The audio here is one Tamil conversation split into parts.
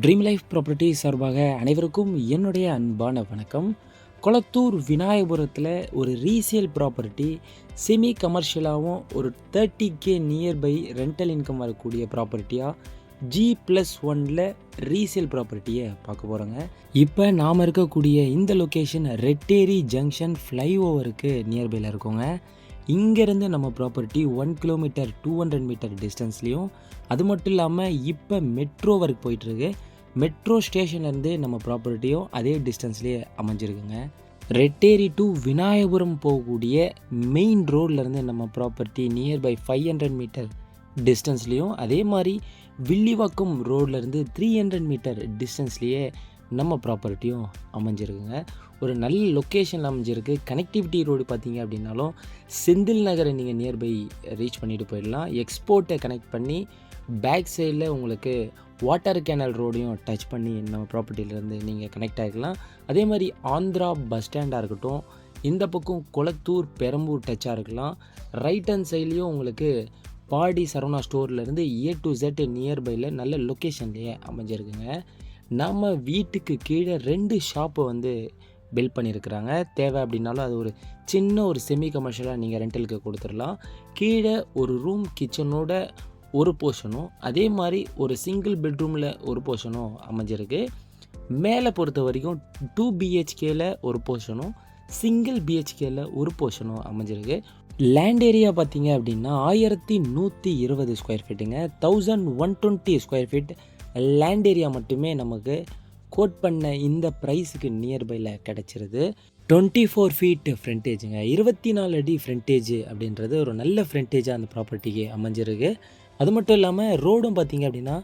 ட்ரீம் லைஃப் ப்ராப்பர்ட்டி சார்பாக அனைவருக்கும் என்னுடைய அன்பான வணக்கம். கொளத்தூர் விநாயகபுரத்தில் ஒரு ரீசேல் ப்ராப்பர்ட்டி, செமி கமர்ஷியலாகவும் ஒரு 30K நியர்பை ரெண்டல் இன்கம் வரக்கூடிய ப்ராப்பர்ட்டியாக G+1 ரீசேல் ப்ராப்பர்ட்டியை பார்க்க போகிறோங்க. இப்போ நாம் இருக்கக்கூடிய இந்த லொக்கேஷன் ரெட்டேரி ஜங்ஷன் ஃப்ளைஓவருக்கு நியர்பையில் இருக்கோங்க. இங்கேருந்து நம்ம ப்ராப்பர்ட்டி 1 கிலோமீட்டர் 200 மீட்டர் டிஸ்டன்ஸ்லேயும், அது மட்டும் இல்லாமல் இப்போ மெட்ரோ ஒர்க் போயிட்டுருக்கு. மெட்ரோ ஸ்டேஷன்லேருந்து நம்ம ப்ராப்பர்ட்டியும் அதே டிஸ்டன்ஸ்லேயே அமைஞ்சிருக்குங்க. ரெட்டேரி டு விநாயகபுரம் போகக்கூடிய மெயின் ரோட்லேருந்து நம்ம ப்ராப்பர்ட்டி நியர்பை 500 மீட்டர் டிஸ்டன்ஸ்லேயும், அதே மாதிரி வில்லிவாக்கம் ரோட்லேருந்து 300 மீட்டர் டிஸ்டன்ஸ்லேயே நம்ம ப்ராப்பர்ட்டியும் அமைஞ்சிருக்குங்க. ஒரு நல்ல லொக்கேஷனில் அமைஞ்சிருக்கு. கனெக்டிவிட்டி ரோடு பார்த்தீங்க அப்படின்னாலும் செந்தில் நகரை நீங்கள் நியர்பை ரீச் பண்ணிட்டு போயிடலாம். எக்ஸ்போர்ட்டை கனெக்ட் பண்ணி பேக் சைடில் உங்களுக்கு வாட்டர் கேனல் ரோடையும் டச் பண்ணி நம்ம ப்ராப்பர்ட்டியிலேருந்து நீங்கள் கனெக்ட் ஆகிக்கலாம். அதே மாதிரி ஆந்திரா பஸ் ஸ்டாண்டாக இருக்கட்டும், இந்த பக்கம் கொளத்தூர் பெரம்பூர் டச்சாக இருக்கலாம். ரைட் ஹேண்ட் சைட்லேயும் உங்களுக்கு பாடி சரவணா ஸ்டோர்லேருந்து A to Z நியர்பையில் நல்ல லொக்கேஷன்லேயே அமைஞ்சிருக்குங்க. நம்ம வீட்டுக்கு கீழே 2 ஷாப்பை பில்ட் பண்ணியிருக்கிறாங்க. தேவை அப்படின்னாலும் அது ஒரு சின்ன ஒரு செமி கமர்ஷியலாக நீங்கள் ரெண்டலுக்கு கொடுத்துடலாம். கீழே ஒரு ரூம் கிச்சனோட ஒரு போர்ஷனும், அதே மாதிரி ஒரு சிங்கிள் பெட்ரூமில் ஒரு போர்ஷனும் அமைஞ்சிருக்கு. மேலே பொறுத்த வரைக்கும் 2 BHKல ஒரு போர்ஷனும், சிங்கிள் BHKல ஒரு போர்ஷனும் அமைஞ்சிருக்கு. லேண்ட் ஏரியா பார்த்தீங்க அப்படின்னா 1120 ஸ்கொயர் ஃபீட்டுங்க. 1120 ஸ்கொயர் ஃபீட் லேண்ட் ஏரியா மட்டுமே நமக்கு கோட் பண்ண இந்த ப்ரைஸுக்கு நியர்பையில் கிடச்சிருது. 24 ஃபீட் ஃப்ரண்டேஜுங்க. 24 அடி ஃப்ரண்டேஜ் அப்படின்றது ஒரு நல்ல ஃப்ரண்டேஜாக அந்த ப்ராப்பர்ட்டிக்கு அமைஞ்சிருக்கு. அது மட்டும் இல்லாமல் ரோடும் பார்த்திங்க அப்படின்னா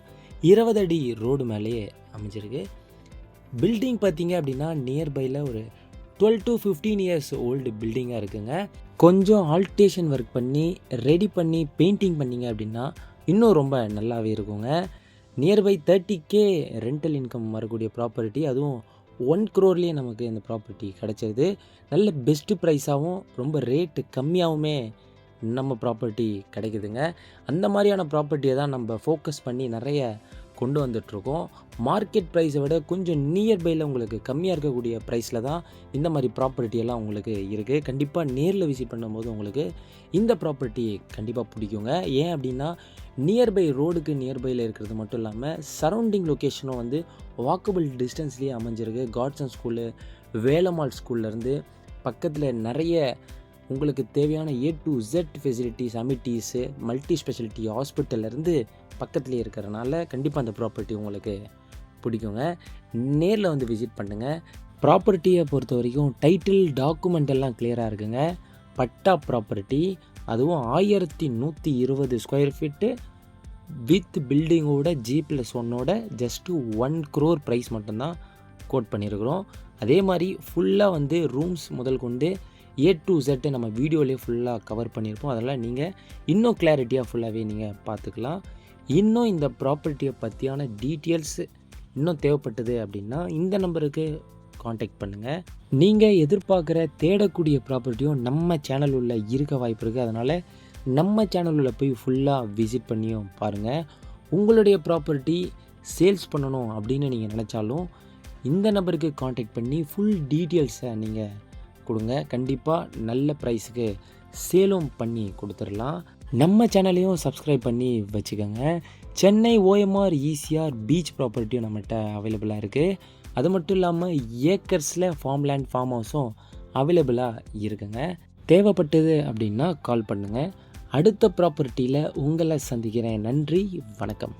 20 அடி ரோடு மேலேயே அமைஞ்சிருக்கு. பில்டிங் பார்த்திங்க அப்படின்னா நியர்பையில் ஒரு 12 to 15 இயர்ஸ் ஓல்டு பில்டிங்காக இருக்குங்க. கொஞ்சம் ஆல்ட்ரேஷன் ஒர்க் பண்ணி ரெடி பண்ணி பெயிண்டிங் பண்ணிங்க அப்படின்னா இன்னும் ரொம்ப நல்லாவே இருக்குங்க. நியர்பை 30K ரெண்டல் இன்கம் வரக்கூடிய ப்ராப்பர்ட்டி, அதுவும் 1 crore நமக்கு இந்த ப்ராப்பர்ட்டி கிடச்சிருது. நல்ல பெஸ்ட்டு ப்ரைஸாகவும் ரொம்ப ரேட்டு கம்மியாகவுமே நம்ம ப்ராப்பர்ட்டி கிடைக்குதுங்க. அந்த மாதிரியான ப்ராப்பர்ட்டியை தான் நம்ம ஃபோக்கஸ் பண்ணி நிறைய கொண்டு வந்துட்ருக்கோம். மார்க்கெட் ப்ரைஸை விட கொஞ்சம் நியர்பையில் உங்களுக்கு கம்மியாக இருக்கக்கூடிய ப்ரைஸில் தான் இந்த மாதிரி ப்ராப்பர்ட்டியெல்லாம் உங்களுக்கு இருக்குது. கண்டிப்பாக நேரில் விசிட் பண்ணும்போது உங்களுக்கு இந்த ப்ராப்பர்ட்டி கண்டிப்பாக பிடிக்குங்க. ஏன் அப்படின்னா நியர்பை ரோடுக்கு நியர்பையில் இருக்கிறது மட்டும் இல்லாமல் சரௌண்டிங் லொக்கேஷனும் வாக்கபிள் டிஸ்டன்ஸ்லேயே அமைஞ்சிருக்கு. காட்சன் ஸ்கூலு, வேலம்மாள் ஸ்கூல்லேருந்து பக்கத்தில் நிறைய உங்களுக்கு தேவையான A to Z facilities, amenities, multi speciality ஹாஸ்பிட்டல்லேருந்து பக்கத்துலேயே இருக்கிறனால கண்டிப்பாக அந்த ப்ராப்பர்ட்டி உங்களுக்கு பிடிக்குங்க. நேரில் விசிட் பண்ணுங்கள். ப்ராப்பர்ட்டியை பொறுத்த வரைக்கும் டைட்டில் டாக்குமெண்ட் எல்லாம் கிளியராக இருக்குங்க. பட்டா ப்ராப்பர்ட்டி, அதுவும் 1120 ஸ்கொயர் ஃபீட்டு வித் பில்டிங்கோட G+1 ஜஸ்ட்டு 1 crore ப்ரைஸ் மட்டும்தான் கோட் பண்ணியிருக்கிறோம். அதே மாதிரி ஃபுல்லாக ரூம்ஸ் முதல் கொண்டு A to Z நம்ம வீடியோலேயே ஃபுல்லாக கவர் பண்ணியிருப்போம். அதெல்லாம் நீங்கள் இன்னும் கிளாரிட்டியாக ஃபுல்லாகவே நீங்கள் பார்த்துக்கலாம். இன்னும் இந்த ப்ராப்பர்ட்டியை பற்றியான டீட்டெயில்ஸு இன்னும் தேவைப்பட்டது அப்படின்னா இந்த நம்பருக்கு காண்டாக்ட் பண்ணுங்கள். நீங்கள் எதிர்பார்க்குற தேடக்கூடிய ப்ராப்பர்ட்டியும் நம்ம சேனல் உள்ள இருக்க வாய்ப்பு இருக்குது. அதனால் நம்ம சேனலில் போய் ஃபுல்லாக விசிட் பண்ணியும் பாருங்கள். உங்களுடைய ப்ராப்பர்ட்டி சேல்ஸ் பண்ணணும் அப்படின்னு நீங்கள் நினச்சாலும் இந்த நம்பருக்கு காண்டாக்ட் பண்ணி ஃபுல் டீட்டெயில்ஸை நீங்கள் கொடுங்க. கண்டிப்பாக நல்ல ப்ரைஸுக்கு சேலும் பண்ணி கொடுத்துடலாம். நம்ம சேனலையும் சப்ஸ்கிரைப் பண்ணி வச்சுக்கோங்க. சென்னை OMR ECR பீச் ப்ராப்பர்ட்டியும் நம்மகிட்ட அவைலபிளாக இருக்குது. அது மட்டும் இல்லாமல் ஏக்கர்ஸில் ஃபார்ம்லேண்ட் ஃபார்ம் ஹவுஸும் அவைலபிளாக இருக்குங்க. தேவைப்பட்டது அப்படின்னா கால் பண்ணுங்கள். அடுத்த ப்ராப்பர்ட்டியில் உங்களை சந்திக்கிறேன். நன்றி, வணக்கம்.